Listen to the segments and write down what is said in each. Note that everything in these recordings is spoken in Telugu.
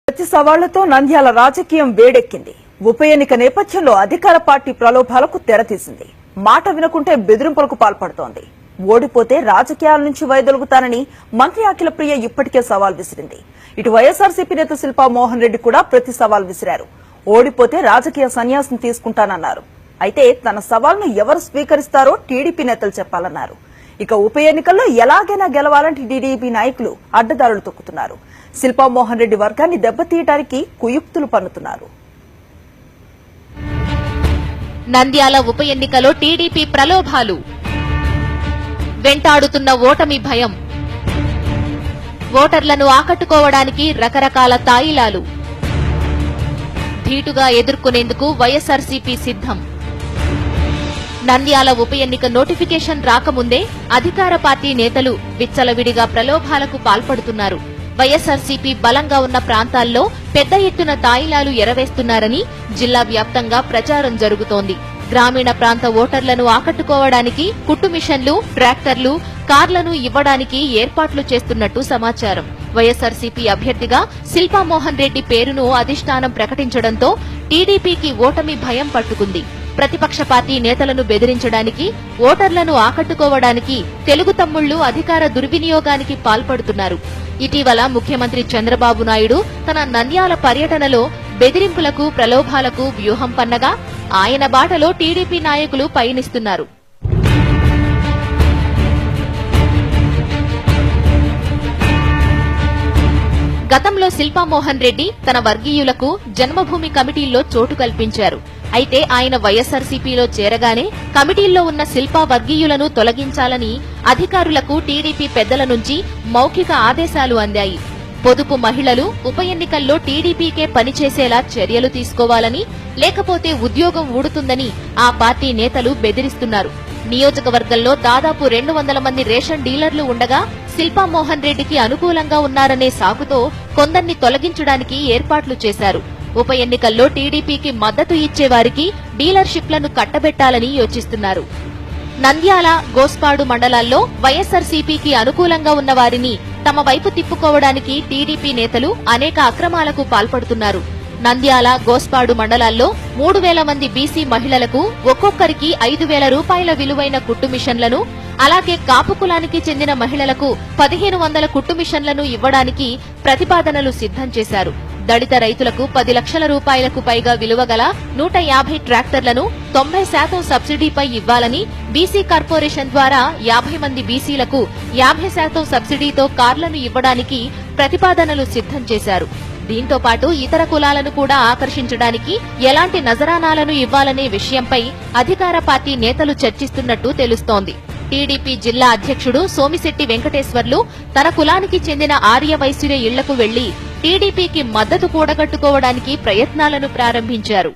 ప్రతి సవాళ్లతో నంద్యాల రాజకీయం వేడెక్కింది. ఉప ఎన్నిక నేపథ్యంలో అధికార పార్టీ ప్రలోభాలకు తెరతీసింది. మాట వినకుంటే బెదిరింపులకు పాల్పడుతోంది. ఓడిపోతే రాజకీయాల నుంచి వైదొలుగుతానని మంత్రి అఖిలప్రియ ఇప్పటికే సవాల్ విసిరింది. ఇటు వైఎస్ఆర్సీపీ నేత శిల్పా మోహన్ రెడ్డి కూడా ప్రతి సవాల్ విసిరారు. ఓడిపోతే రాజకీయ సన్యాసం తీసుకుంటానన్నారు. అయితే తన సవాల్ను ఎవరు స్వీకరిస్తారో టీడీపీ నేతలు చెప్పాలన్నారు. ఇక ఉప ఎన్నికల్లో ఎలాగైనా గెలవాలంటే టీడీపీ నాయకులు అడ్డదారులు తొక్కుతున్నారు. శిల్పా మోహన్ రెడ్డి వర్గాన్ని దెబ్బతీయడానికి కుయుక్తులు పన్నుతున్నారు. నంద్యాల ఉప ఎన్నికలో టీడీపీ ప్రలోభాలు, వెంటాడుతున్న ఓటమి భయం, ఓటర్లను ఆకట్టుకోవడానికి రకరకాల తాయిలాలు, ధీటుగా ఎదుర్కొనేందుకు వైఎస్ఆర్సీపీ సిద్దం. నంద్యాల ఉప ఎన్నిక నోటిఫికేషన్ రాకముందే అధికార పార్టీ నేతలు విచ్చలవిడిగా ప్రలోభాలకు పాల్పడుతున్నారు. వైఎస్ఆర్సీపీ బలంగా ఉన్న ప్రాంతాల్లో పెద్ద ఎత్తున తాయిలాలు ఎరవేస్తున్నారని జిల్లా వ్యాప్తంగా ప్రచారం జరుగుతోంది. గ్రామీణ ప్రాంత ఓటర్లను ఆకట్టుకోవడానికి కుట్టు మిషన్లు, ట్రాక్టర్లు, కార్లను ఇవ్వడానికి ఏర్పాట్లు చేస్తున్నట్టు సమాచారం. వైఎస్ఆర్సీపీ అభ్యర్థిగా శిల్పా మోహన్ రెడ్డి పేరును అధిష్టానం ప్రకటించడంతో టీడీపీకి ఓటమి భయం పట్టుకుంది. ప్రతిపక్ష పార్టీ నేతలను బెదిరించడానికి, ఓటర్లను ఆకట్టుకోవడానికి తెలుగు తమ్ముళ్లు అధికార దుర్వినియోగానికి పాల్పడుతున్నారు. ఇటీవల ముఖ్యమంత్రి చంద్రబాబు నాయుడు తన నంద్యాల పర్యటనలో బెదిరింపులకు, ప్రలోభాలకు వ్యూహం పన్నగా ఆయన బాటలో టీడీపీ నాయకులు పయనిస్తున్నారు. గతంలో శిల్పా మోహన్ రెడ్డి తన వర్గీయులకు జన్మభూమి కమిటీల్లో చోటు కల్పించారు. అయితే ఆయన వైఎస్ఆర్సీపీలో చేరగానే కమిటీల్లో ఉన్న శిల్పా వర్గీయులను తొలగించాలని అధికారులకు టీడీపీ పెద్దల నుంచి మౌఖిక ఆదేశాలు అందాయి. పొదుపు మహిళలు ఉప ఎన్నికల్లో టీడీపీకే పనిచేసేలా చర్యలు తీసుకోవాలని, లేకపోతే ఉద్యోగం ఊడుతుందని ఆ పార్టీ నేతలు బెదిరిస్తున్నారు. నియోజకవర్గంలో దాదాపు 200 మంది రేషన్ డీలర్లు ఉండగా శిల్పా మోహన్ రెడ్డికి అనుకూలంగా ఉన్నారనే సాకుతో కొందరిని తొలగించడానికి ఏర్పాట్లు చేశారు. ఉప ఎన్నికల్లో టీడీపీకి మద్దతు ఇచ్చేవారికి డీలర్షిప్లను కట్టబెట్టాలని యోచిస్తున్నారు. నంద్యాల, గోస్పాడు మండలాల్లో వైఎస్ఆర్సీపీకి అనుకూలంగా ఉన్న వారిని తమ వైపు తిప్పుకోవడానికి టీడీపీ నేతలు అనేక అక్రమాలకు పాల్పడుతున్నారు. నంద్యాల, గోస్పాడు మండలాల్లో 3000 మంది బీసీ మహిళలకు ఒక్కొక్కరికి 5000 రూపాయల విలువైన కుట్టు మిషన్లను, అలాగే కాపు కులానికి చెందిన మహిళలకు 1500 కుట్టు మిషన్లను ఇవ్వడానికి ప్రతిపాదనలు సిద్దం చేశారు. దళిత రైతులకు 10 లక్షల రూపాయలకు పైగా విలువగల 150 ట్రాక్టర్లను 90% సబ్సిడీపై ఇవ్వాలని, బీసీ కార్పొరేషన్ ద్వారా 50 మంది బీసీలకు 50% సబ్సిడీతో కార్లను ఇవ్వడానికి ప్రతిపాదనలు సిద్దం చేశారు. దీంతో పాటు ఇతర కులాలను కూడా ఆకర్షించడానికి ఎలాంటి నజరానాలను ఇవ్వాలనే విషయంపై అధికార పార్టీ నేతలు చర్చిస్తున్నట్టు తెలుస్తోంది. టీడీపీ జిల్లా అధ్యక్షుడు సోమిశెట్టి వెంకటేశ్వర్లు తన కులానికి చెందిన ఆర్య వైశ్యుల ఇళ్లకు వెళ్లి టీడీపీకి మద్దతు కూడగట్టుకోవడానికి ప్రయత్నాలను ప్రారంభించారు.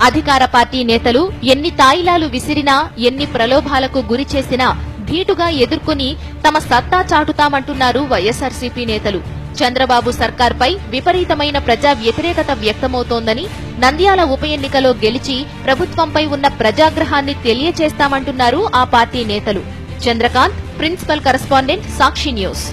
అధికార పార్టీ నేతలు ఎన్ని తాయిలాలు విసిరినా, ఎన్ని ప్రలోభాలకు గురి చేసినా ధీటుగా ఎదుర్కొని తమ సత్తా చాటుతామంటున్నారు వైఎస్ఆర్సీపీ నేతలు. చంద్రబాబు సర్కార్పై విపరీతమైన ప్రజా వ్యతిరేకత వ్యక్తమవుతోందని, నంద్యాల ఉప ఎన్నికలో గెలిచి ప్రభుత్వంపై ఉన్న ప్రజాగ్రహాన్ని తెలియచేస్తామంటున్నారు ఆ పార్టీ నేతలు. చంద్రకాంత్, ప్రిన్సిపల్ కరెస్పాండెంట్, సాక్షి న్యూస్.